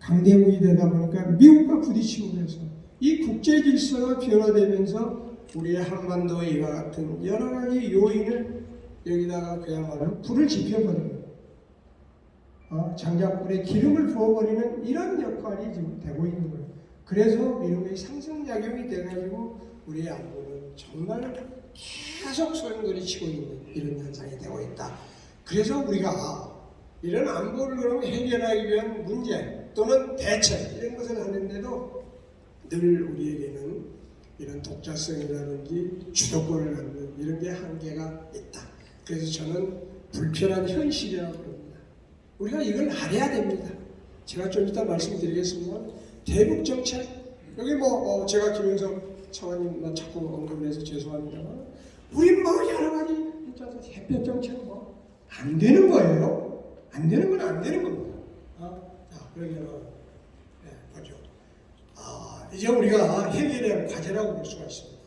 강대국이 되다 보니까 미국과 부딪히고 그래서 이 국제 질서가 변화되면서 우리의 한반도의 이와 같은 여러 가지 요인을 여기다가 그야말로 불을 지펴버리는 장작불에 기름을 부어버리는 이런 역할이 지금 되고 있는 거예요. 그래서 미국의 상승작용이 돼가지고 우리의 안보는 정말 계속 소용돌이치고 있는 이런 현상이 되고 있다. 그래서 우리가 이런 안보를 그럼 해결하기 위한 문제 또는 대책 이런 것을 하는데도 늘 우리에게는 이런 독자성이라든지 주도권을 갖는 이런 게 한계가 있다. 그래서 저는 불편한 현실이라고 부릅니다. 우리가 이걸 알아야 됩니다. 제가 좀 이따 말씀드리겠습니다. 대북 정책 여기 제가 김영석 차관님 자꾸 언급을 해서 죄송합니다만 우리 여러 가지 햇볕 정책 안 되는 거예요. 안 되는 건 안 되는 겁니다. 자, 그러면 보죠. 이제 우리가 해결해야 할 과제라고 볼 수가 있습니다.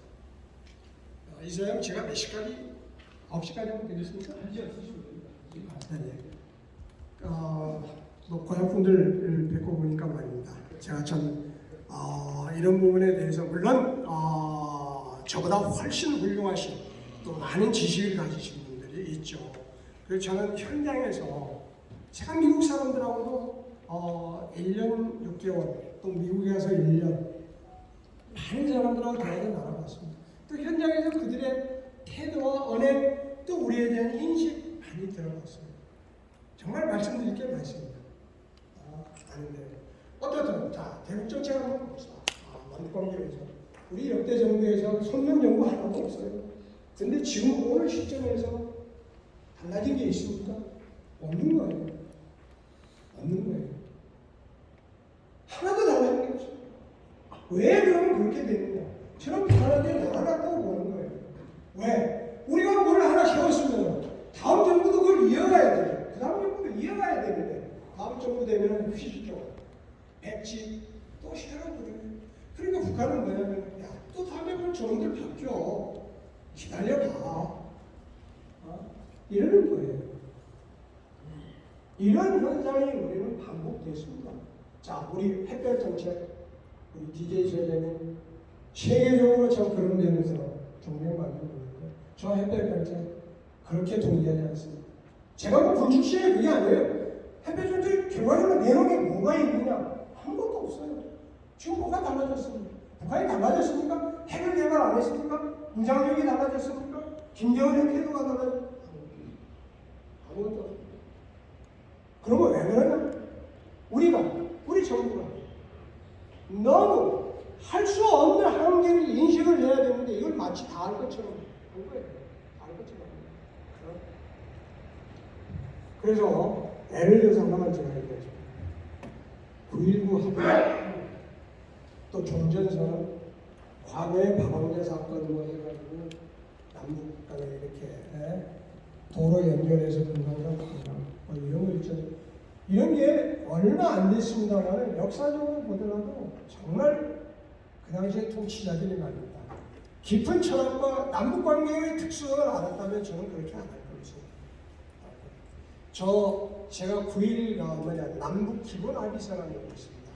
이 사람 제가 몇 시까지? 9시까지 하면 되겠습니까? 네. 고향분들 뵙고 보니까 말입니다. 제가 참 이런 부분에 대해서 물론 저보다 훨씬 훌륭하신 또 많은 지식을 가지신 분들이 있죠. 그래서 저는 현장에서 제가 미국 사람들하고도 1년 6개월 또 미국에 가서 1년 많은 사람들하고 대화를 나눠봤습니다. 또 현장에서 그들의 태도와 언행 또 우리에 대한 인식 많이 들어봤습니다. 정말 말씀드릴 게 많습니다. 아는데 어떻든 자 대북 정책 한번 봅시다. 남북관계에서 우리 역대 정부에서 선면 연구 하나도 없어요. 근데 지금 오늘 시점에서 달라진 게 있습니까? 없는 거예요. 없는 거예요. 하나도 달라진 게 없어요. 왜 그러면 그렇게 되느냐? 저는 북한한테 나아갔다고 보는 거예요. 왜? 우리가 뭘 하나 세웠으면 다음 정부도 그걸 이어가야 돼요. 그 다음 정부도 이어가야 되는데 다음 정부 되면 휴지죠. 백지 또 시작하거든요. 그러니까 북한은 뭐냐면 또 다음에 그럼 저놈들 바뀌어. 기다려봐. 이러는 거예요. 이런 현상이 우리는 반복됐습니다. 자, 우리 햇볕 정책, 우리 DJ 세대는 세계적으로 참 그런 데면서 존경받는 분인데 저 햇볕 정책 그렇게 동의하지 않습니다. 제가 불출시에 그게 아니에요. 햇볕 정책 결과적으로 내용이 뭐가 있느냐? 아무것도 없어요. 지금 뭐가 달라졌습니까? 북한이 달라졌습니까? 핵을 개발 안 했습니까? 무장력이 달라졌습니까? 김정은의 태도가 달라졌습니까? 아무것도 없습니다. 그러면 왜 그러냐? 우리 정부가 너무 할 수 없는 한계를 인식을 해야 되는데 이걸 마치 다 할 것처럼 한 거예요. 다 할 것처럼 한 거예요. 그래서 예를 들어서 하나만 제가 얘기하죠. 9.19 합의 또 종전선언 과거의 박원재 사건 해가지고 남북 간에 이렇게 도로 연결해서 금강산 이런 거 있잖아요. 이런 게 얼마 안 됐습니다만 역사적으로 보더라도 정말 그 당시에 통치자들이 말입니다. 깊은 철학과 남북관계의 특성을 알았다면 저는 그렇게 안 할 것입니다. 제가 9일 남북 기본 합의서라는 게 있습니다.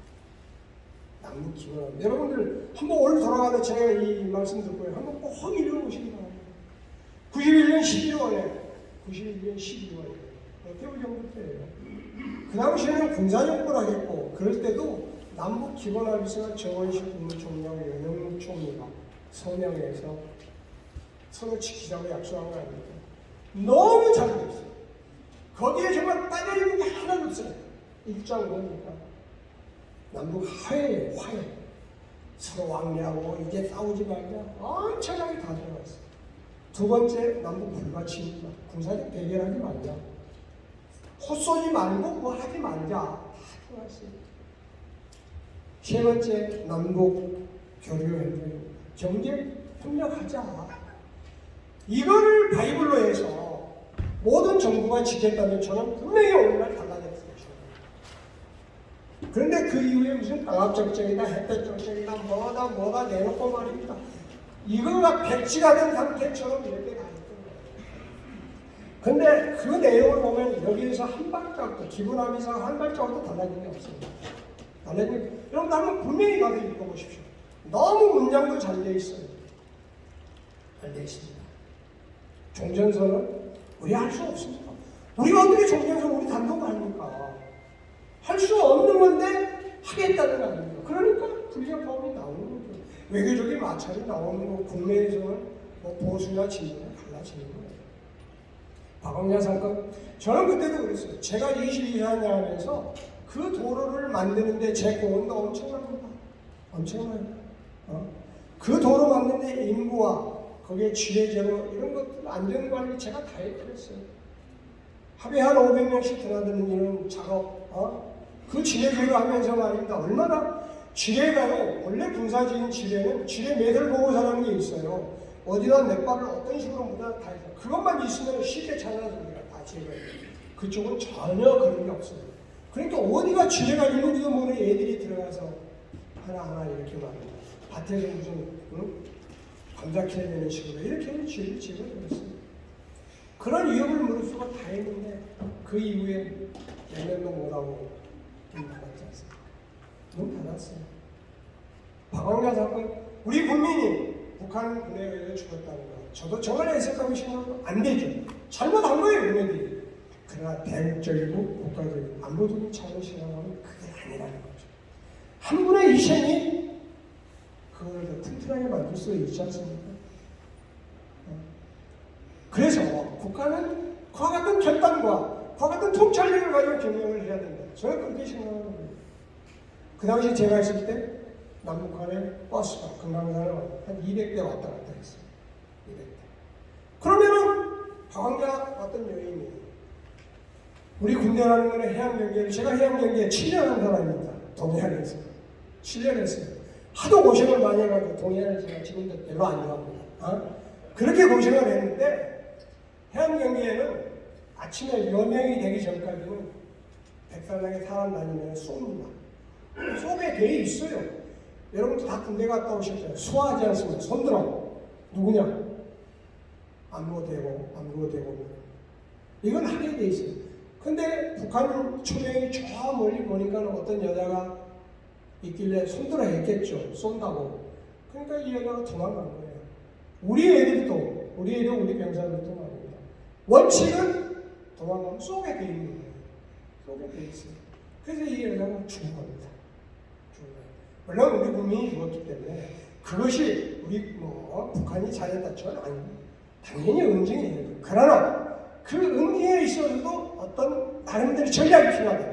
남북 기본 합의. 여러분들 한번 올 돌아가서 제가 이 말씀 듣고요. 한번 꼭 읽어보시기 바랍니다. 91년 12월에 태우 정부 때예요. 그 당시에는 군사정부를 하겠고 그럴 때도 남북 기본합의서가 정원식 국무총리하고 연영록 총리가 서명해서 서로 지키자고 약속한 거 아닙니까? 너무 잘 됐어요. 거기에 정말 빠져있는 게 하나도 없어요. 일장 보니까 남북 화해 서로 왕래하고 이제 싸우지 말자 엄청나게 다 들어갔어요. 두 번째 남북 불가침입니다. 군사적 대결하지 말자. 헛소리 말고 뭐 하지 말자. 다 들어갔어요. 세 번째 남북 교류 경제 협력하자. 이거를 바이블로 해서 모든 정부가 지켰다면 저는 분명히 오늘날 달라졌을 것입니다. 그런데 그 이후에 무슨 강압정책이나 햇볕정책이나 뭐다 내놓고 말입니다. 이거가 백지가 된 상태처럼 이렇게 가 있던 거예요. 근데 그 내용을 보면 여기에서 한 발짝도 기본합의서가 한 발짝도 달라진 게 없습니다. 달라집니까? 여러분 한번 분명히 가서 읽어보십시오. 너무 문장도 잘 돼 있어요. 잘 돼 있습니다. 종전선언 우리 할 수 없습니다. 우리가 어떻게 종전선언 우리 단독 합니까? 할 수 없는 건데 하겠다는 거 아닙니까? 그러니까 불협화음이 나오는 거죠. 외교적인 마찰이 나오는 거, 국내에서는 뭐 보수나 진보나 달라지는 거예요. 박광야 사건, 저는 그때도 그랬어요. 제가 22년 하면서 그 도로를 만드는데 제 공헌도 엄청납니다. 엄청나요. 그 도로 만드는데 인구와 거기에 지뢰제로 이런 것들 안전관리 제가 다 해드렸어요. 하루에 한 500명씩 드나드는 이런 작업, 그 지뢰제로 하면서 말입니다. 얼마나 지뢰가요. 원래 군사적인 지뢰는 지뢰 매듭 보고 사는 게 있어요. 어디다 몇 발을 어떤 식으로 묻어야 다 해서 그것만 있으면 쉽게 찾아서 우리가 다 제거해요. 그쪽은 전혀 그런 게 없어요. 그러니까 어디가 지뢰가 있는지도 모르는 애들이 들어가서 하나하나 이렇게 말합니다. 밭에서 무슨 감자 캐야 되는 식으로 이렇게 지뢰를 제거해버렸어요. 그런 위협을 무릅쓰고 다 했는데 그 이후에 몇년도 못하고 문 닫았지 않습니까? 문 닫았어요. 박광야 사건, 우리 국민이 북한 군에 의해 죽었다는 거 저도 정말 애석하고 심하고 안 되죠. 잘못한 거예요, 국민들이. 그러나 대국적이고 국가적인 안보적인 차원을 생각하면 그게 아니라는 거죠. 한 분의 희생이 그걸 더 튼튼하게 만들 수 있지 않습니까? 그래서 국가는 그와 같은 결단과 그와 같은 통찰력을 가지고 경영을 해야 된다. 저는 그렇게 생각하는 거예요. 그 당시 제가 있을 때 남북한의 버스가 금강산을 한 200대 왔다 갔다 했어요. 200대. 그러면은 박광야 어떤 여인이 우리 군대라는 거는 해양경계를, 제가 해양경계에 7년 한 사람입니다. 동해안에서 7년 했어요. 하도 고생을 많이 해가지고 동해안을 제가 지금도 별로 안 좋아합니다. 그렇게 고생을 했는데 해양경계에는 아침에 여명이 되기 전까지는 백사장에 사람 다니면 쏩니다. 쏘게 돼 있어요. 여러분도 다 군대 갔다 오셨잖아요. 수화하지 않습니다. 손들어. 누구냐? 안무되고 이건 하게 돼 있어요. 근데 북한 초령이 저 멀리 보니까 어떤 여자가 있길래 손들어 했겠죠. 쏜다고. 그러니까 이 여자가 도망간 거예요. 우리 애들도, 우리 병사들도 말입니다. 원칙은 도망가면 쏘게 돼 있는 거예요. 쏘게 돼 있어요. 그래서 이 여자가 죽은 겁니다. 물론 우리 국민이 죽었기 때문에 그것이 우리 북한이 잘했다 저는 아닙니다. 당연히 응징이에요. 그러나 그 응징에 있어서도 어떤 나름대로 전략이 필요하다.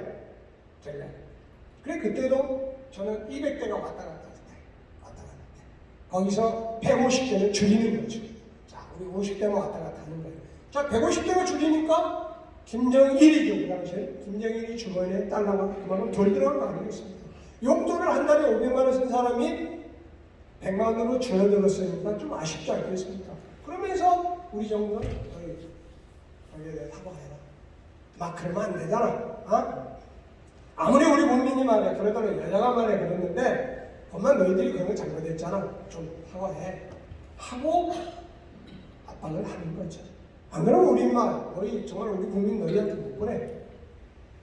전략. 그래 그때도 저는 200대가 왔다 갔다 했는데 거기서 150대는 줄이는 거죠. 자, 우리 50대만 왔다 갔다 하는 거예요. 자, 150대가 줄이니까 김정일이죠. 그 당시에 김정일이 주머니에 달러가 그만큼 덜 들어간 거 아니겠습니까? 용돈을 한 달에 500만 원 쓴 사람이 100만 원으로 줄어들었으니까 좀 아쉽지 않겠습니까? 그러면서 우리 정부는 거기에 사과해라. 막 그러면 안 되잖아. 아무리 우리 국민이 말해, 그래도 여자가 말해 그랬는데 엄마 너희들이 그런 거 잘못했잖아. 좀 사과해. 하고 압박을 하는 거죠. 안 그러면 우리 너희 정말 우리 국민 너희한테 못 보내.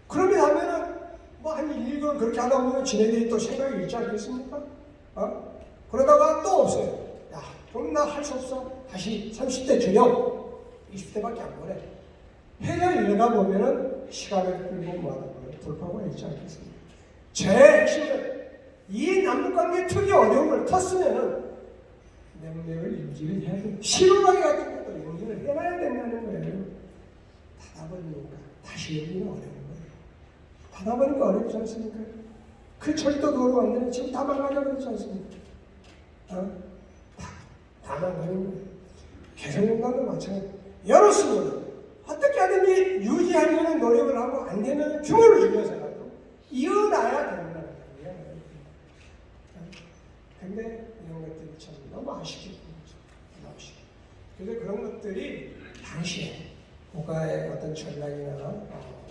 그러면 하면은 한 1개월 그렇게 하다 보면 지네들이 또 생각이 있지 않겠습니까? 그러다가 또 없어요. 야, 그럼 나 할 수 없어. 다시 30대 줄여. 20대밖에 안 보내. 해야 이러다 보면은 시간을 끌고 돌파구가 있지 않겠습니까? 제 핵심은 이 남북관계 특이 어려운 걸 텄으면은 명령을 인지를 해야 됩니다. 실험하게 같은 것도 인지를 해놔야 된다는 거예요. 닫아버리니까 다시 여기는 어려운 거예요. 닫아버리니까 어렵지 않습니까? 그 철도 도로 만드는 지금 다 망가져버리지 않습니까? 다 망가는 거예요. 개성공단도 마찬가지. 열었으면 어떻게 하든지 유지하려는 노력을 하고 안 되면 규모를 줄여서라도 이어놔야 된다는 거예요. 근데 이런 것들이 참 너무 아쉽게 보는 거죠. 너무 아쉽게. 그래서 그런 것들이 당시에 국가의 어떤 전략이나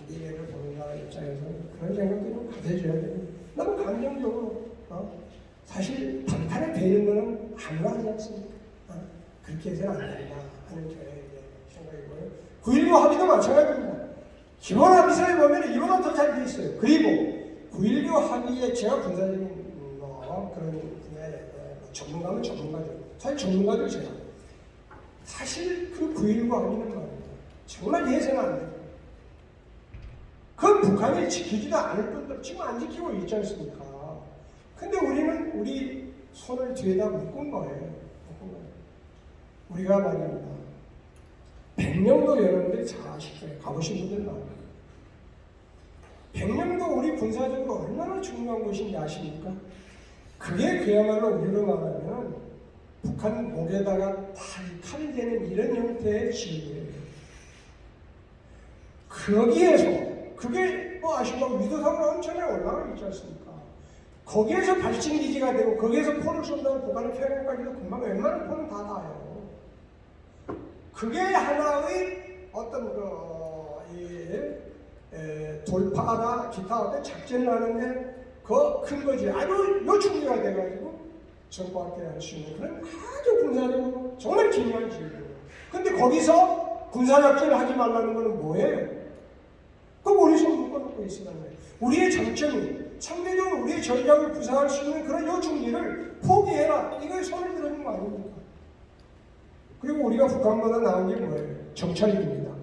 미래를 보는 사람 입장에서는 그런 생각들을 좀 가져줘야 돼요. 너무 감정적으로 사실 방탄에 되는 거는 아무나 하지 않습니까? 그렇게 해서는 안 된다 하는 저의 생각이고요. 9.19 합의도 마찬가지입니다. 기본 합의서에 보면 이보다 더 잘 돼 있어요. 그리고 9.19 합의에 제가 군사적인 그런 분야에 전문가면 전문가죠. 사실 전문가들 제가 사실 그 9.19 합의는 말입니다. 정말 이해서는 안 돼요. 그 북한이 지키지도 않을 뿐더러 지금 안 지키고 있지 않습니까? 근데 우리는 우리 손을 뒤에다 묶은 거예요. 우리가 말입니다. 백령도 여러분들이 잘 아실 거예요. 가보신 분들은 알아요. 백령도 우리 군사적으로 얼마나 중요한 곳인지 아십니까? 그게 그야말로 우리로 말하면 북한 목에다가 칼이 되는 이런 형태의 지역이에요. 거기에서 그게 뭐 아시고 위도상으로 엄청나게 올라가 있지 않습니까? 거기에서 발진 기지가 되고 거기에서 포를 쏜다면 북한의 평양까지도 금방 웬만한 포는 다 닿아요. 그게 하나의 어떤 돌파나 기타 어떤 작전을 하는데 그 큰 거지. 아주 요충지가 돼가지고 정부학대 할 수 있는 그런 아주 군사적으로 정말 중요한 지역이에요. 근데 거기서 군사작전을 하지 말라는 거는 뭐예요? 그럼 우리 손 묶어놓고 있으라는 거예요. 우리의 장점이 상대적으로 우리의 전략을 부상할 수 있는 그런 요충지를 포기해라. 이거에 손을 들어는 거 아닙니까? 그리고 우리가 북한보다 나은 게 뭐예요? 정찰기입니다.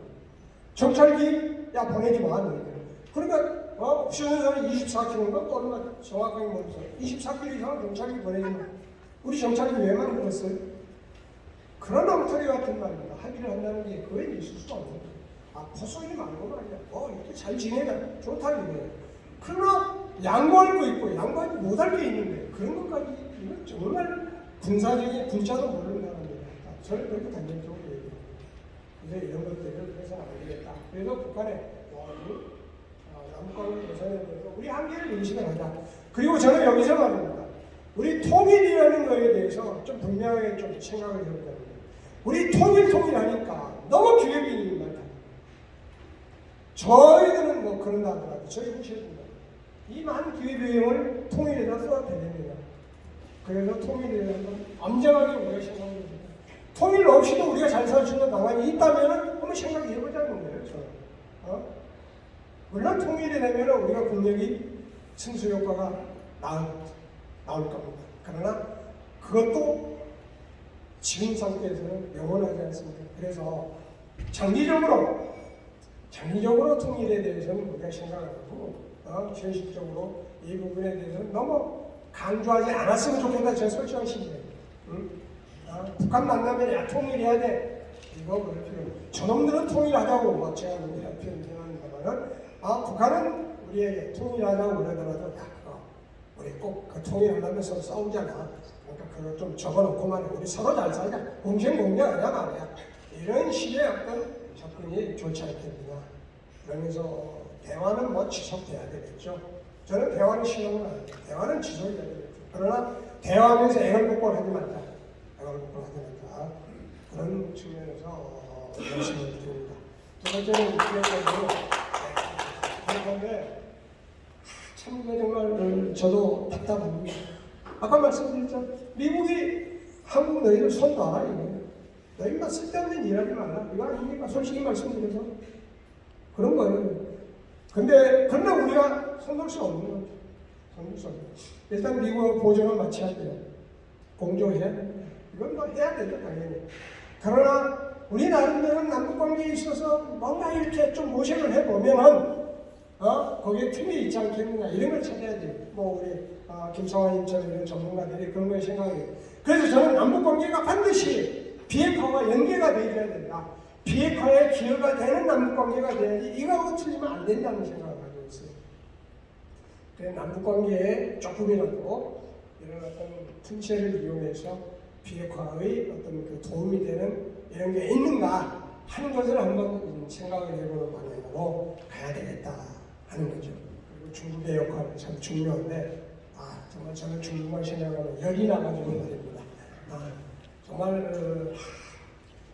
정찰기, 야, 보내지 마, 너희들. 그러니까, 수신선이 24km인가? 또 얼마 정확하게 모르겠어. 24km 이상 정찰기 보내지 마. 우리 정찰기 왜 만들었어요? 그런 엉터리 같은 말입니다. 합의를 한다는 게 그건 있을 수가 없는 거예요. 아, 포소이 말고 말이야. 이렇게 잘 지내자. 좋다는 거예요. 그러나, 양보할 거 있고, 양보하지 못할 게 있는데, 그런 것까지, 이건 정말 군사적인, 군자도 모르는 사람입니다. 저는 그렇게 단정적으로 얘기해요. 그래서 이런 것들을 해서는 안 되겠다. 그래서 북한에 남북관계 개선에 대해서 우리 한계를 인식을 하자. 그리고 저는 여기서 말입니다. 우리 통일이라는 거에 대해서 좀 분명하게 좀 생각을 해보자. 우리 통일하니까 너무 기회비용이 많다. 저희들은 뭐 그런다 하더라도 저희 후시입니다. 이 많은 기회비용을 통일에다 써도 됩니다. 그래서 통일에 대해서 엄정하게 우리가 생각을 해보자. 통일 없이도 우리가 잘 살 수 있는 방안이 있다면 한번 생각해 보자는 거예요. 저는. 물론 통일이 되면 우리가 국력이 승수 효과가 나올 겁니다. 그러나 그것도 지금 상태에서는 영원하지 않습니다. 그래서 장기적으로 통일에 대해서는 우리가 생각하고 현실적으로 이 부분에 대해서는 너무 강조하지 않았으면 좋겠다. 제 솔직한 심정이에요. 북한 만나면 야 통일해야 돼. 이거 그럴 필요 없어요. 저놈들은 통일하자고 막 제가 논의할 필요는 있지만은 북한은 우리에게 통일하자고 그러더라도 야 우리 꼭 그 통일하려면 서로 싸우잖아. 그러니까 그거 좀 적어놓고 말이야. 우리 서로 잘 살자. 공생공략하자 말이야. 이런 식의 어떤 접근이 좋지 않겠느냐. 그러면서 대화는 뭐 지속돼야 되겠죠. 저는 대화는 싫어하는 거 아니에요. 대화는 지속돼야 되겠죠. 그러나 대화하면서 애걸복걸 하지 말자. 애걸복걸 하지 말자. 그런 측면에서 말씀을 드립니다. 두 번째는 그런데 참 정말 저도 답답합니다. 아까 말씀드렸죠. 미국이 한국 너희들 손 놔라 이거예요. 너희만 쓸데없는 일하지 말라. 이거 아닙니까? 솔직히 말씀드려서 그런 거예요. 그러나 우리가 손놓을 수 없는 거죠. 손놓을 수 없는 거죠. 일단 미국하고 보조는 마쳐야 돼요. 공조해야 됩니다. 이건 뭐 해야 되죠 당연히. 그러나 우리 나름대로 남북관계에 있어서 뭔가 이렇게 좀 모색을 해보면은 거기에 틈이 있지 않겠느냐 이런 걸 찾아야 돼요. 뭐 우리 김성환님처럼 이런 전문가들이 그런 걸 생각해요. 그래서 저는 남북관계가 반드시 비핵화와 연계가 되어야 된다. 비핵화에 기여가 되는 남북관계가 돼야지 이거하고 틀리면 안 된다는 생각을 가지고 있어요. 그래서 남북관계에 조금이라도 이런 어떤 틈새를 이용해서 비핵화의 어떤 그 도움이 되는 이런 게 있는가 하는 것을 한번 생각을 해보는 방향으로 가야 되겠다 하는 거죠. 그리고 중국의 역할은 참 중요한데 정말 저는 중국만 생각하면 열이 나가지고 말입니다. 정말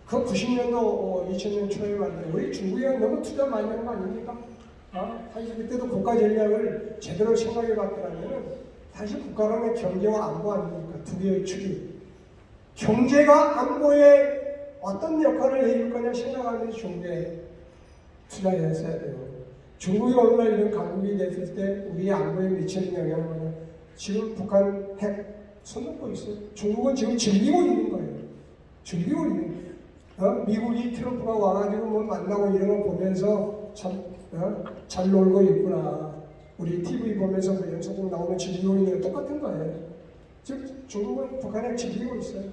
그 90년도 2000년 초에 말인데 우리 중국에 너무 투자 많이 한 거 아닙니까? 사실 그때도 국가 전략을 제대로 생각해 봤더라면 사실 국가라는 경제와 안보 아닙니까? 두 개의 축이 경제가 안보에 어떤 역할을 해줄 거냐 생각하면서 중국에 투자했어야 돼요. 중국이 오늘날 이런 강국이 됐을 때 우리 안보에 미치는 영향은 뭐냐? 지금 북한 핵 손 놓고 있어요. 중국은 지금 즐기고 있는 거예요. 즐기고 있는 거예요. 미국이 트럼프가 와가지고 뭐 만나고 이런 거 보면서 참 잘 놀고 있구나. 우리 TV 보면서 그 연속극 나오면 즐기고 있는 거 똑같은 거예요. 즉 중국은 북한을 즐기고 있어요.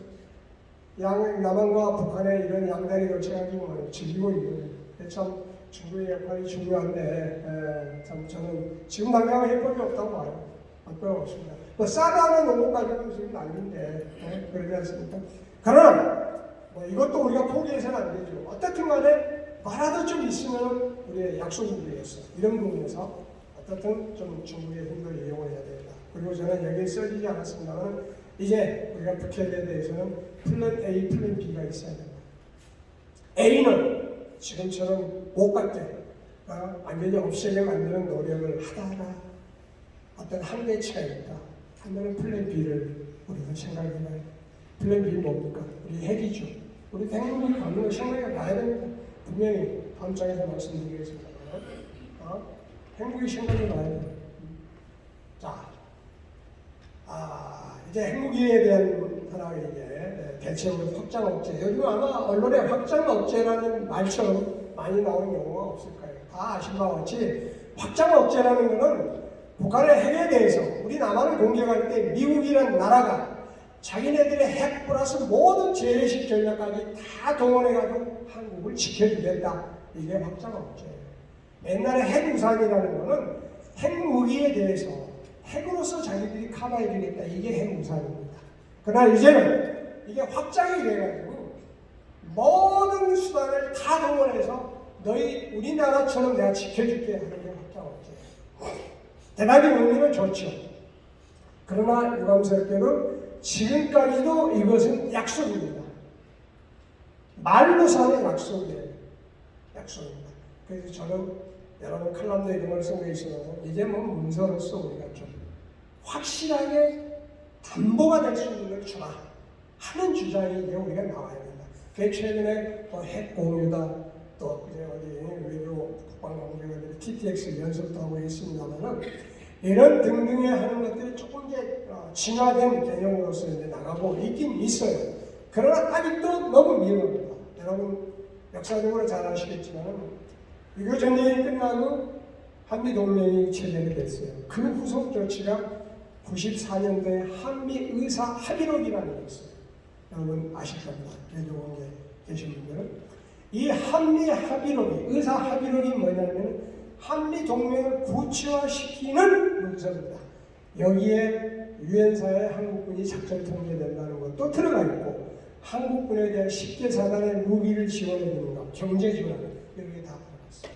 남한과 북한의 이런 양다리 걸쳐가지고 즐기고 있는 거예요. 참 중국의 역할이 중요한데 참 저는 지금 당장 해법이 없다고 봐요. 해법이 없습니다. 뭐 사드하는 농업 가지고 지금 난리인데 그러지 않습니까? 그러나 뭐 이것도 우리가 포기해서는 안 되죠. 어떻든 간에 뭐라도 좀 있으면 우리의 약속을 위해서 이런 부분에서 어떻든 좀 중국의 힘을 이용해야 된다. 그리고 저는 여기에 써지지 않았습니다만 이제 우리가 북핵에 대해서는 플랜 A, 플랜 B가 있어야 된다. A는 지금처럼 못 갔대 완전히 없애게 만드는 노력을 하다가 어떤 한계치가 있다 하면 플랜 B를 우리가 생각해봐야 돼. 플랜 B 뭡니까? 우리 핵이죠. 우리 핵무기 가는 거 생각해 봐야 됩니다. 분명히 다음 장에서 말씀드리겠습니다. 핵무기 생각해 봐야 돼. 자, 이제 핵무기에 대한 하나의 이제 대체적으로 확장 억제. 요즘 아마 언론에 확장 억제라는 말처럼 많이 나오는 경우가 없을 거예요. 다 아신 바와 같이 확장 억제라는 것은 북한의 핵에 대해서 우리 남한을 공격할 때 미국이라는 나라가 자기네들의 핵 플러스 모든 재래식 전략까지 다 동원해가지고 한국을 지켜주겠다. 이게 확장 억제예요. 옛날에 핵우산이라는 것은 핵무기에 대해서 핵으로서 자기들이 커버해주겠다. 이게 핵우산입니다. 그러나 이제는 이게 확장이 돼가지고 모든 수단을 다 동원해서 너희 우리나라처럼 내가 지켜줄게 하는 게 확장 억제예요. 대단히 의미는 좋죠. 그러나 유감스럽게도 지금까지도 이것은 약속입니다. 말로 사는 약속이에요. 약속입니다. 그래서 저는 여러분 칼럼도 이런 걸 쓰고 있으면 이제 뭐 문서로서 우리가 좀 확실하게 담보가 될 수 있는 걸 주라 하는 주장이 이제 우리가 나와야 된다. 그 최근에 또 핵 공유다 또 이제 어디 외교 국방공개관들이 TTX 연습도 하고 있습니다만은 이런 등등의 하는 것들이 조금 이제 진화된 개념으로서 이제 나가고 있긴 있어요. 그러나 아직도 너무 미흡합니다. 여러분 역사적으로 잘 아시겠지만 유교 전쟁이 끝나고 한미 동맹이 체결이 됐어요. 그 후속 조치가 94년도에 한미 의사 합의록이라는 게 있어요. 여러분 아실 겁니다. 외교관계 계신 분들은 이 한미 합의록이 의사 합의록이 뭐냐면 한미 동맹을 구체화시키는 문서입니다. 여기에 유엔사에 한국군이 작전 통제된다는 것도 들어가 있고 한국군에 대한 10개 사단의 무기를 지원해주는 것, 경제 지원하는 이런 게 다 들어갔어요.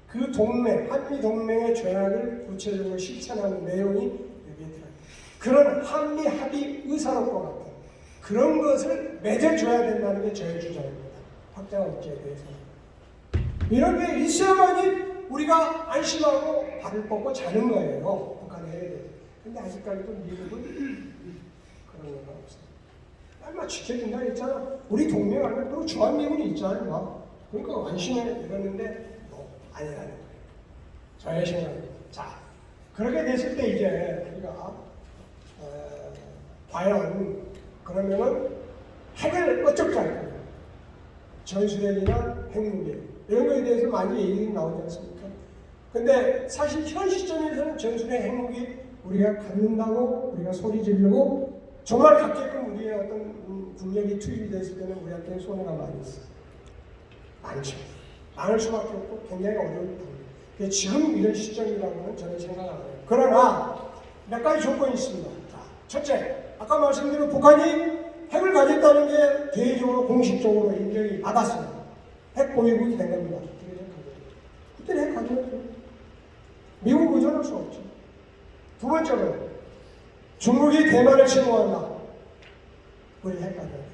그 동맹, 한미 동맹의 조약을 구체적으로 실천하는 내용이 여기에 들어있어요. 그런 한미 합의 의사록과 같은 그런 것을 맺어줘야 된다는 게 저의 주장입니다. 확장 억제에 대해서는. 이런 게 있어야만이 우리가 안심하고 발을 뻗고 자는 거예요. 북한에 해야 돼. 근데 아직까지도 미국은 그런 건 없어요. 얼마 지켜준다 했잖아. 우리 동맹 아니면 그리고 주한미군이 있잖아. 그러니까 안심해 이러는데 아니라는 거예요. 저의 생각입니다. 자, 그렇게 됐을 때 이제 우리가 과연 그러면은 핵을 어떻게 할 거냐. 전술핵이나 핵무기 이런 거에 대해서 많이 얘기가 나오지 않습니까? 근데 사실 현 시점에서는 전술핵 핵무기 우리가 갖는다고 우리가 소리 지르고 정말 갖게끔 우리의 어떤 국력이 투입이 됐을 때는 우리한테 손해가 많이 있어요. 많죠. 많을 수밖에 없고 굉장히 어려운 겁니다. 지금 이런 시점이라고는 저는 생각 안 해요. 그러나 몇 가지 조건이 있습니다. 자, 첫째, 아까 말씀드린 북한이 핵을 가졌다는 게 대외적으로 공식적으로 인정이 받았습니다. 핵 보유국이 된 겁니다. 그때는 핵 가져야죠. 미국 의존할 수 없죠. 두 번째로 중국이 대만을 침공한다. 우리 핵 가져야 돼.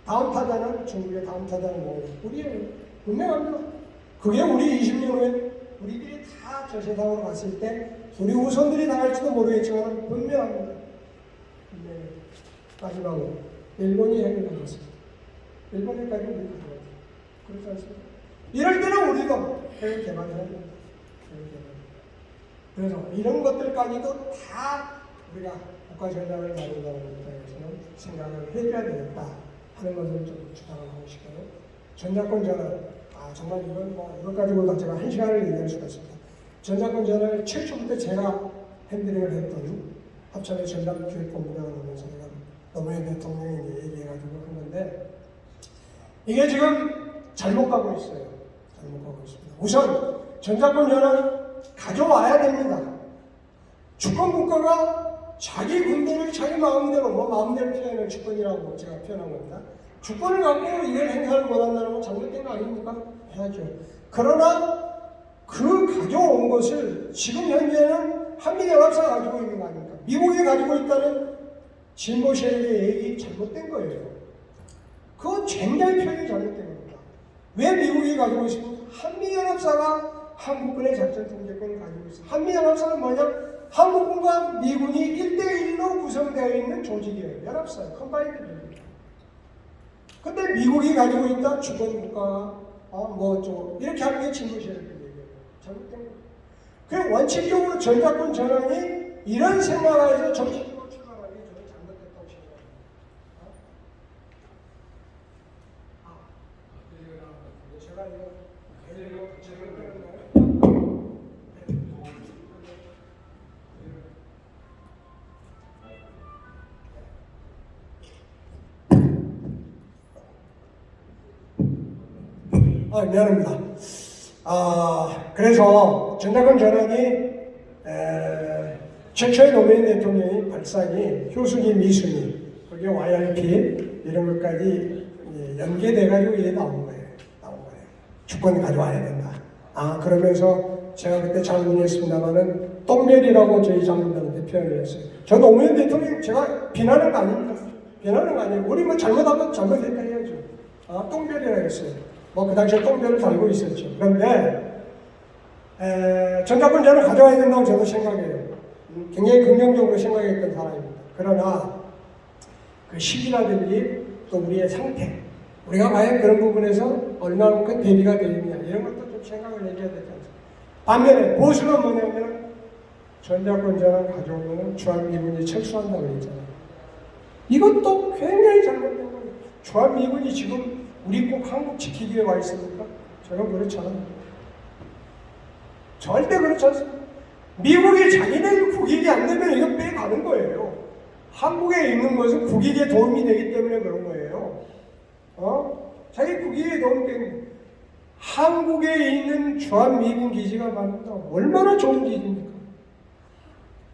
다음 타자는 중국의 다음 타자는 뭐예요? 우리예요. 분명합니다. 그게 우리 20년 후에 우리들이 다 저 세상으로 갔을 때 우리 후손들이 당할지도 모르겠지만 분명합니다. 마지막으로 일본이 핵을 가졌습니다. 일본 핵까지 우리 가져야 돼. 그렇지 않습니까? 이럴 때는 우리도 핵을 개발해야 됩니다. 그래서 이런 것들까지도 다 우리가 국가전략을 만든다는 입장에서는 생각을 해줘야 되겠다 하는 것을 좀 주장을 하고 싶어요. 전자권 전환, 정말 이건 이것 가지고 제가 1시간을 얘기할 수가 있습니다. 전자권 전환을 최초부터 제가 핸들링을 했던 합천의 전략교육본부장을 하면서 제가 노무현 대통령이 얘기해가지고 한 건데, 이게 지금 잘못 가고 있어요. 잘못 가고 있습니다. 우선 전자권 전환 가져와야 됩니다. 주권국가가 자기 군대를 자기 마음대로, 마음대로 표현을 주권이라고 제가 표현한 겁니다. 주권을 갖고 이걸 행사를 못한다는 건 잘못된 거 아닙니까? 해야죠. 그러나 그 가져온 것을 지금 현재는 한미연합사가 가지고 있는 거 아닙니까? 미국이 가지고 있다는 진보 세력의 얘기 잘못된 거예요. 그건 굉장히 표현이 잘못된 겁니다. 왜 미국이 가지고 있습니까? 한미연합사가 한국군의 작전 통제권을 가지고 있습니다. 한미연합사는 뭐냐? 한국군과 미군이 1대1로 구성되어 있는 조직이에요. 연합사예요. 컴바인드 조직입니다. 근데 미국이 가지고 있다 주권국가가 이렇게 하는 게 진보 세력의 얘기예요. 잘못된 거예요. 그 원칙적으로 전자권 전환이 이런 생각에서 정식으로 출발하는 게 저는 잘못됐다고 생각합니다. 미안합니다. 그래서 전자권 전환이 최초의 노무현 대통령이 발상이 효순이, 미순이, 그게 YRP 이런 것까지 연계돼가지고 이게 나온 거예요. 주권 가져와야 된다. 그러면서 제가 그때 장군이었습니다만은 똥별이라고 저희 장군들한테 표현을 했어요. 저 노무현 대통령 제가 비난한 거 아닙니다. 비난한 거 아니에요. 우리 잘못하면 잘못했다 해야죠. 똥별이라고 했어요. 그 당시에 똥별을 달고 있었죠. 그런데 전자권 전환을 가져와야 된다고 저도 생각해요. 굉장히 긍정적으로 생각했던 사람입니다. 그러나 그 시기라든지 또 우리의 상태, 우리가 과연 그런 부분에서 얼마만큼 대비가 되느냐 이런 것도 좀 생각을 해줘야 되지 않습니까? 반면에 보수는 뭐냐면 전자권 전환 가져오면 주한미군이 철수한다고 했잖아요. 이것도 굉장히 잘못된 거예요. 주한미군이 지금 우리 꼭 한국 지키기 위해 와 있습니까? 저는 그렇지 않아요. 절대 그렇지 않습니다. 미국이 자기네 국익이 안 되면 이거 빼가는 거예요. 한국에 있는 것은 국익에 도움이 되기 때문에 그런 거예요. 자기 국익에 도움이 되는 한국에 있는 주한미군 기지가 만든다. 얼마나 좋은 기지입니까?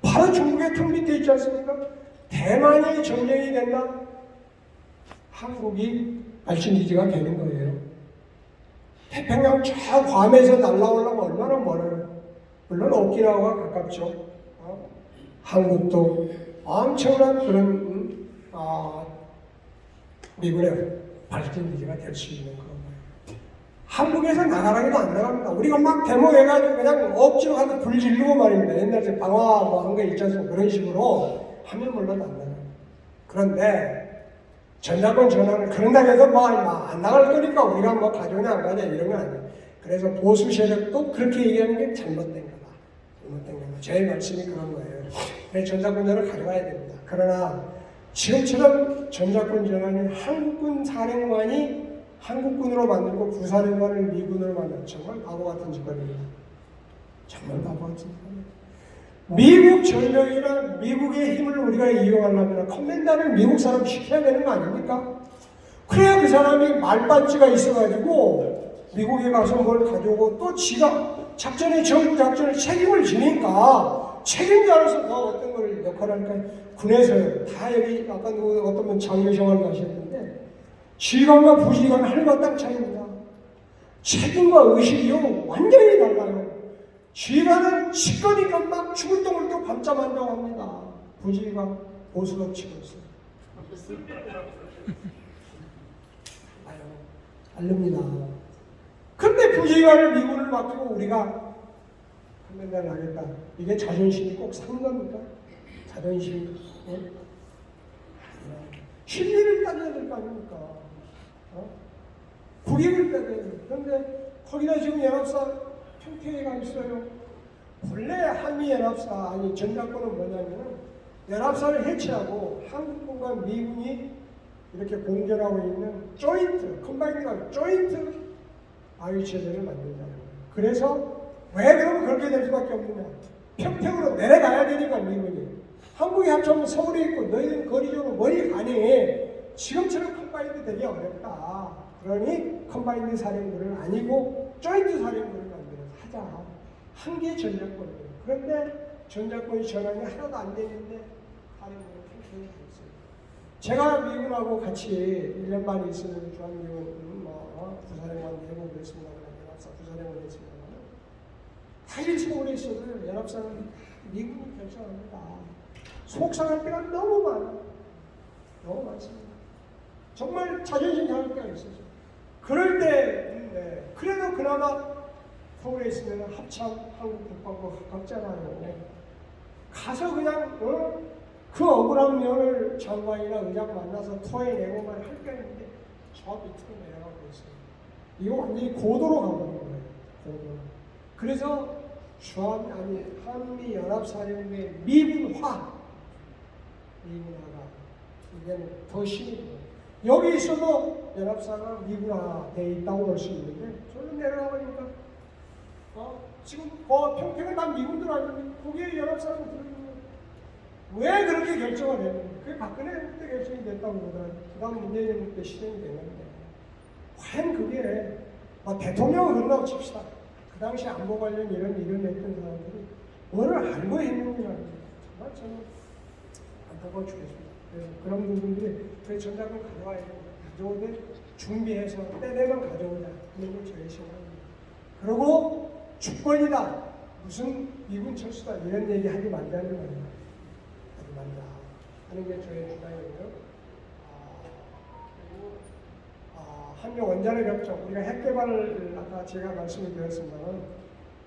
바로 중국의 턱 밑에 있지 않습니까? 대만이 전쟁이 된다. 한국이 발신기지가 되는 거예요. 태평양 저 괌에서 날아오려면 얼마나 멀어요. 물론 오키나와가 가깝죠. 한국도 엄청난 그런 미군의 발전기지가 될 수 있는 그런 거예요. 한국에서 나가라기도 안 나갑니다. 우리가 막 데모해가지고 그냥 억지로 가서 불 지르고 말입니다. 옛날에 방화 한 거 있지 않습니까? 그런 식으로 하면 물론 안 나가요. 그런데 전자권 전환을 그런다고 해서 안 나갈 거니까 우리가 가져오냐 안 가냐 이런 건 아니에요. 그래서 보수 세력도 그렇게 얘기하는 게 잘못된 거다. 잘못된 거다. 제 말씀이 그런 거예요. 그래서 전자권 전환을 가져와야 됩니다. 그러나 지금처럼 전자권 전환이 한국군 사령관이 한국군으로 만들고 부사령관을 미군으로 만든 정말 바보 같은 짓거리입니다. 정말 바보 같은 짓거리입니다. 미국 전력이나 미국의 힘을 우리가 이용하려면 커맨더를 미국 사람 시켜야 되는 거 아닙니까? 그래야 그 사람이 말반지가 있어가지고 미국에 가서 뭘 가져오고 또 지가 정부 작전을 책임을 지니까 책임자로서 더 어떤 걸 역할을 할까요? 군에서 다 여기 아까 어떤 분 장려생활 가셨는데 지휘관과 부지휘관 하늘과 땅 차이입니다. 책임과 의식이요 완전히 달라요. 지휘관은 시끄니까 막 죽을 똥을 또 밤잠 안 자고 합니다. 부지휘관 보수로 치고 있어요. 알릅니다. 근데 부지휘관을 미군을 맡기고 우리가 한명단을 하겠다. 이게 자존심이 꼭 산 겁니까? 자존심이. 신리를 따져야 될 거 아닙니까? 국익을 따져야 돼요. 그런데 거기다 지금 연합사 평택에 가 있어요. 본래 한미연합사 아니 전략권은 뭐냐면은 연합사를 해체하고 한국군과 미군이 이렇게 공존하고 있는 조인트 컴바인드가 조인트 아유 체제를 만든다는 거예요. 그래서 왜 그러면 그렇게 될 수밖에 없느냐? 평평으로 내려가야 되니까 미군이 한국이 합쳐면 서울에 있고 너희는 거리적으로 멀리 가니 지금처럼 컴바인드 되기 어렵다. 그러니 컴바인드 사령부를 아니고 조인트 사령부를 만들어서 하자. 한 개 전략권이에요. 그런데 전략권이 전환이 하나도 안 되는데 사령부를 평평히 했어요. 제가 미군하고 같이 1년 반 있으면 주한미군 부사령관 내고 그랬습니다. 연합사 부사령관 했습니다. 사실 서울에 있어도 연합사는 미군이 결정합니다. 속상할 때가 너무 많아요. 너무 많습니다. 정말 자존심 상할 때가 있었어요. 그럴 때 그래도 그나마 서울에 있으면 합참 한국 국방부 가깝잖아요. 가서 그냥 그 억울한 면을 장관이나 의장 만나서 토해내고만 할 게 있는데 저 밑으로 내려가고 있어요. 이거 완전히 고도로 가버린 거예요. 고도로. 그래서 한미연합사령부의 미군화가 이제는 더 심해요. 여기 있어도 연합사가 미군화되어 있다고 볼 수 있는데 저는 내려가보니까 지금 평평은 다 미군들 아닙니까? 거기에 연합사는 들어있는 거예요. 왜 그렇게 결정을 했는지 그게 박근혜 때 결정이 됐다고 그러더라고요. 그 다음 문재인 때 실행이 되는데 과연 그게 대통령은 그런다고 칩시다. 그 당시 안보 관련 이런 일을 냈던 사람들이 뭐를 알고 했는지라는 게 정말 저는 안타까워 죽겠습니다. 그래서 그런 부분들이 그 전략을 가져와야 되고 가져오되 준비해서 때되면 가져오자 하는 게 저의 생각입니다. 그리고 주권이다 무슨 미군 철수다 이런 얘기 하지 말자는 거예요. 하지 말자 하는 게 저의 주장이고요. 그리고 한미 원자력 협정 우리가 핵 개발을 아까 제가 말씀을 드렸습니다만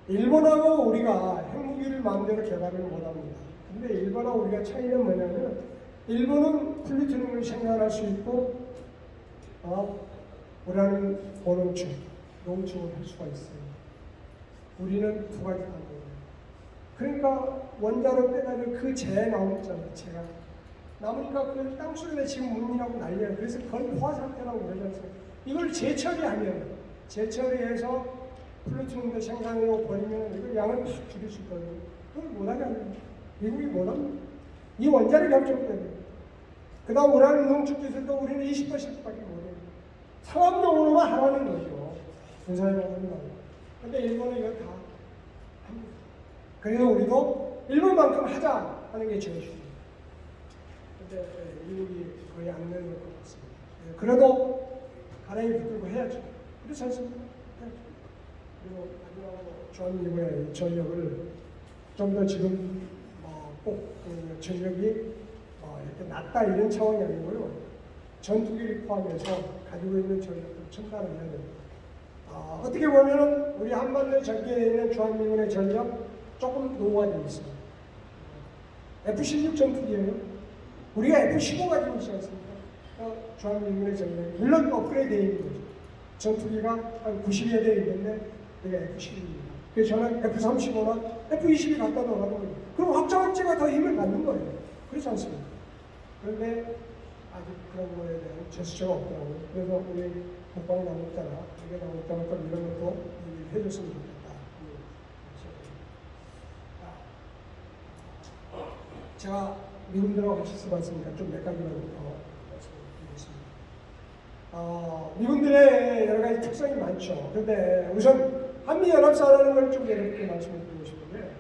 일본하고 우리가 핵무기를 마음대로 개발을 못합니다. 근데 일본하고 우리가 차이는 뭐냐면 일본은 플루토늄을 생산할 수 있고 우라늄 원원층, 농층을 할 수가 있어요. 우리는 두 가지 다 돼요. 그러니까 원자로 빼가지고 그 재 나오잖아요. 재가 남으니까 그 땅속에 지금 문이라고 난리예요. 그래서 그건 포화 상태라고 그러지 않습니까? 이걸 재처리하면 재처리해서 플루토늄도 생산으로 버리면 이걸 양을 팍 줄일 수 있거든요. 그걸 못하게 합니다. 미국이 못합니다. 이 원자력 협정 때문에. 그 다음 우라늄 농축 기술도 우리는 20%밖에 못해요. 상업용으로만 하라는 거죠. 군사용으로 하는 거예요. 근데 일본은 이걸 다 합니다. 그래서 우리도 일본만큼 하자 하는 게 저의 주장입니다. 근데 미국이 거의 안 내놓을 것 같습니다. 그래도 가랑이 붙들고 해야죠. 그렇지 않습니까? 해야죠. 그리고 마지막으로 주한미군의 전력을 좀 더 지금 꼭 전력이 이렇게 낮다 이런 차원이 아니고요. 전투기를 포함해서 가지고 있는 전력을 첨단을 해야 됩니다. 어떻게 보면 우리 한반도에 전개되어 있는 주한미군의 전력 조금 노후화되어 있습니다. F-16 전투기예요. 우리가 F-15 가지고 있지 않습니까? 주한미군의 전력이 물론 업그레이드 되어 있는 거죠. 전투기가 한 90여 대 있는데 우리가 F-16입니다. 그래서 저는 F-35나 F-22 갖다 놓으라는 거예요. 그럼 확장학제가 더 힘을 받는 거예요. 그렇지 않습니까? 그런데 아직 그런 거에 대한 제스처가 없더라고요. 그래서 우리 국방당국자나 외교당국자나 또 이런 것도 해줬으면 좋겠다. 제가 미군들하고 같이 써봤으니까 좀 몇 가지만 더 말씀드리겠습니다. 미군들의 여러 가지 특성이 많죠. 그런데 우선 한미연합사라는 걸 좀 이렇게 말씀을 드리고 싶은데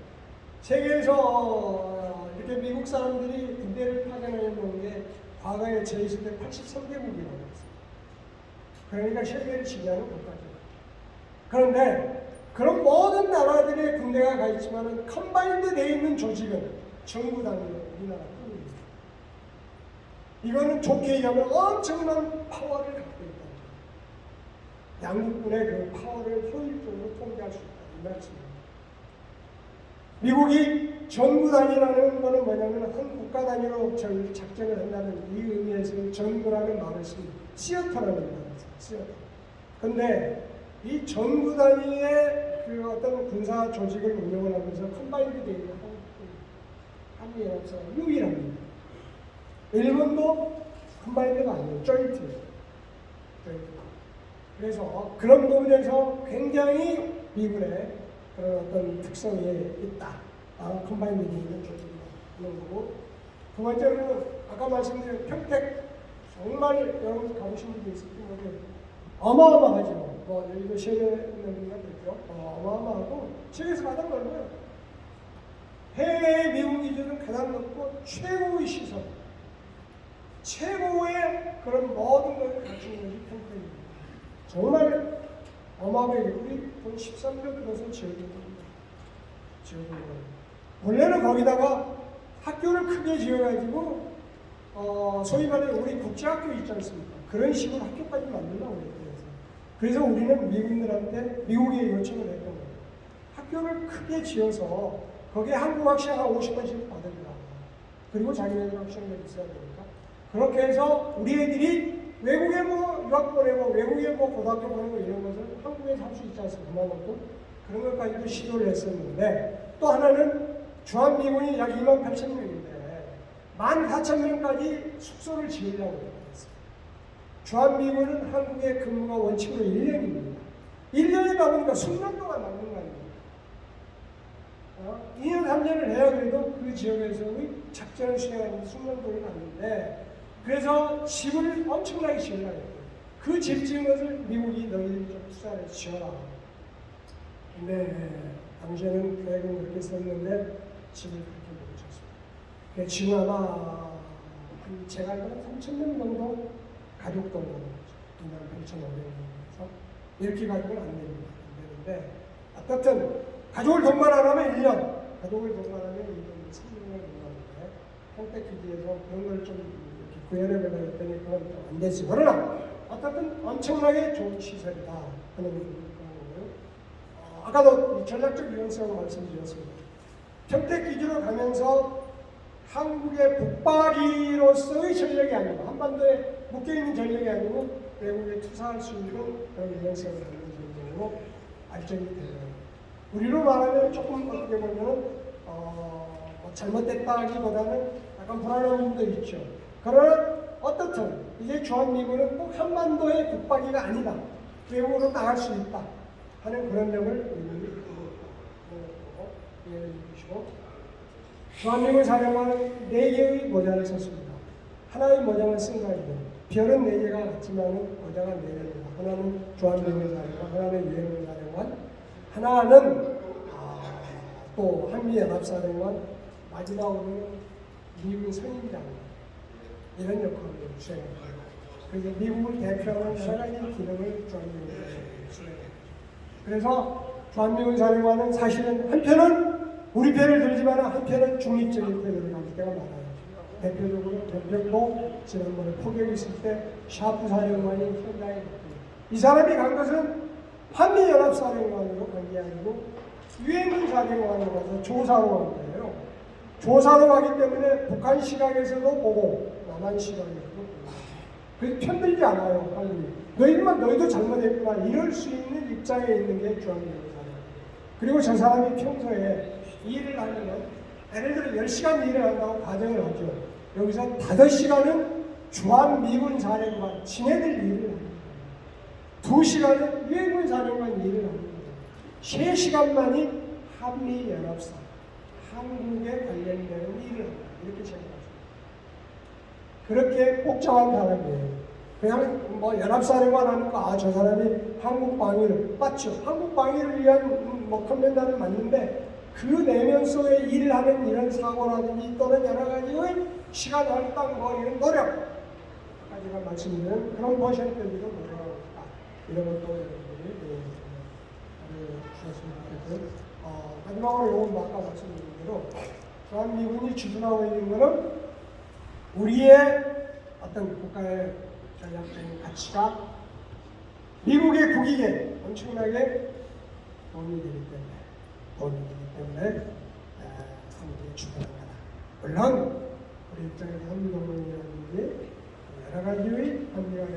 세계에서 이렇게 미국 사람들이 군대를 파견해 놓은 게 과거에 제 있을 때 83개국이라고 했어요. 그러니까 세계를 지배하는 국가죠. 그런데 그런 모든 나라들의 군대가 가 있지만 컴바인드 되어 있는 조직은 정부단위로 우리나라뿐입니다. 이거는 좋게 얘기하면 엄청난 파워를 갖고 있다. 양국군의 그 파워를 효율적으로 통제할 수 있다. 이 말씀입니다. 미국이 전구단위라는 것은 뭐냐면 한 국가 단위로 작전을 한다는 이 의미에서 전구라는 말을 씁니다. 시어터라는 말을 써요. 시어터. 근데 이 전구 단위의 그 어떤 군사 조직을 운영을 하면서 컴바인드 되어 있는 한미연합사가 유일합니다. 일본도 컴바인드가 아니에요. 조인트예요. 그래서 그런 부분에서 굉장히 미군의 그런 어떤 특성이 있다. 컴바인드 되어 있는 조직이다. 그런 거고. 두 번째로는 아까 말씀드린 평택, 정말 여러분 가보신 분도 있을 텐데 어마어마하죠. 여기도 시연해드리면 됐죠. 어마어마하고 세계에서 가장 넓어요. 해외 미군 기준은 가장 넓고 최고의 시설, 최고의 그런 모든 것을 갖춘 것이 평택입니다. 정말 어마어마하게 우리 돈 13조 들어서 지어진 겁니다. 원래는 거기다가 학교를 크게 지어가지고 소위 말해 우리 국제학교 있지 않습니까? 그런 식으로 학교까지 만들려고 했어요. 그래서 우리는 미군들한테 미국에 요청을 했던 거예요. 학교를 크게 지어서 거기에 한국 학생 한 50번씩 받으라. 그리고 자기네들 학생들이 있어야 되니까. 그렇게 해서 우리 애들이 외국에 뭐 유학 보내고 외국에 뭐 고등학교 보내고 이런 것을 한국에서 할 수 있지 않습니까? 그만큼 그런 것까지도 시도를 했었는데 또 하나는 주한미군이 약 28,000명인데 14,000명까지 숙소를 지으려고 했어요. 주한미군은 한국의 근무가 원칙으로 1년입니다. 1년이다 보니까 숙련도가 남는 거 아닙니까? 2년, 3년을 해야 그래도 그 지역에서의 작전을 수행하는 숙련도를 갖는데 그래서 집을 엄청나게 지으려고 했어요. 그 집 지은 것을 미국이 너희들이 좀 투자를 지어라. 근데 당시에는 계획은 그렇게 썼는데 집을 그렇게 못 지었습니다. 지금 아마 제가 알기로는 3,000명 정도 가족 정도 28,500명에서 이렇게 가족은 안 됩니다. 안 되는데 어떻든 가족을 동반 안 하면 1년, 가족을 동반하면 1년 3년을 동반하는데 평택기지에서 그런 걸 좀 이렇게 구현해 보려고 했더니 그건 좀 안 됐어요. 그러나 어떻든 엄청나게 좋은 시설이다 하는 거고요. 아까도 전략적 유연성을 말씀드렸습니다. 평택기지로 가면서 한국의 북박이로서의 전력이 아니고 한반도에 묶여있는 전력이 아니고 외국에 투사할 수 있는 그런 유연성을 갖는 전력으로 발전이 되는 우리로 말하면 조금 어떻게 보면 잘못됐다기보다는 약간 불안한 부분도 있죠. 그러나 어떻든 이제 주한미군은 꼭 한반도의 북박이가 아니다. 외국으로 나갈 수 있다 하는 그런 점을 우리는 이해해 주시고 주한미군 사령관은 4개의 모자를 썼습니다. 하나의 모자만 쓴 거 아니고 별은 4개가 같지만 모자가 4개입니다. 하나는 주한미군 사령관, 하나는 유엔군 사령관, 하나는 또 한미연합사령관, 마지막으로는 미군 선임장 이런 역할을 수행합니다. 그래서 미국을 대표하는 여러 가지 기능을 주한미군이 수행합니다. 그래서 주한미군 사령관은 사실은 한편은 우리 편을 들지만 한편은 중립적인 편을 가질 때가 많아요. 대표적으로 변병도 지난번에 포격이 있을 때 샤프 사령관이 현장에 갔고요. 이 사람이 간 것은 한미연합사령관으로 간 게 아니고 유엔군 사령관으로 가서 조사로 간 거예요. 조사로 가기 때문에 북한 시각에서도 보고 남한 시각에서도 보고 그래서 편들지 않아요. 빨리 너희도 잘못했구나 이럴 수 있는 입장에 있는 게 주한미군 사령관. 그리고 저 사람이 평소에 일을 하려면 예를 들어 10시간 일을 한다고 가정을 하죠. 여기서 5시간은 주한미군 사령관 지네들 일을 합니다. 2시간은 유엔군 사령관 일을 합니다. 3시간만이 한미연합사, 한국에 관련되는 일을 합니다. 이렇게 생각하십니다. 그렇게 복잡한 사람이에요. 그냥 뭐 연합사령관 하니까 저 사람이 한국 방위를 맞죠. 한국 방위를 위한 커맨더는 맞는데 그 내면 속에 일을 하는 이런 사고라든지 또는 여러 가지의 시간 할당 이런 노력 아까 제가 말씀드린 그런 퍼센트들도 노력하고 있다. 이런 것도 여러분들이 주셨으면 좋겠고요. 마지막으로 이건 아까 말씀드린 대로 주한미군이 주둔하고 있는 것은 우리의 어떤 국가의 전략적인 가치가 미국의 국익에 엄청나게 도움이 되기 때문에 한국에 주둔한 거다. 물론 우리 입장에서 한미동맹이라든지 여러 가지의 한미간의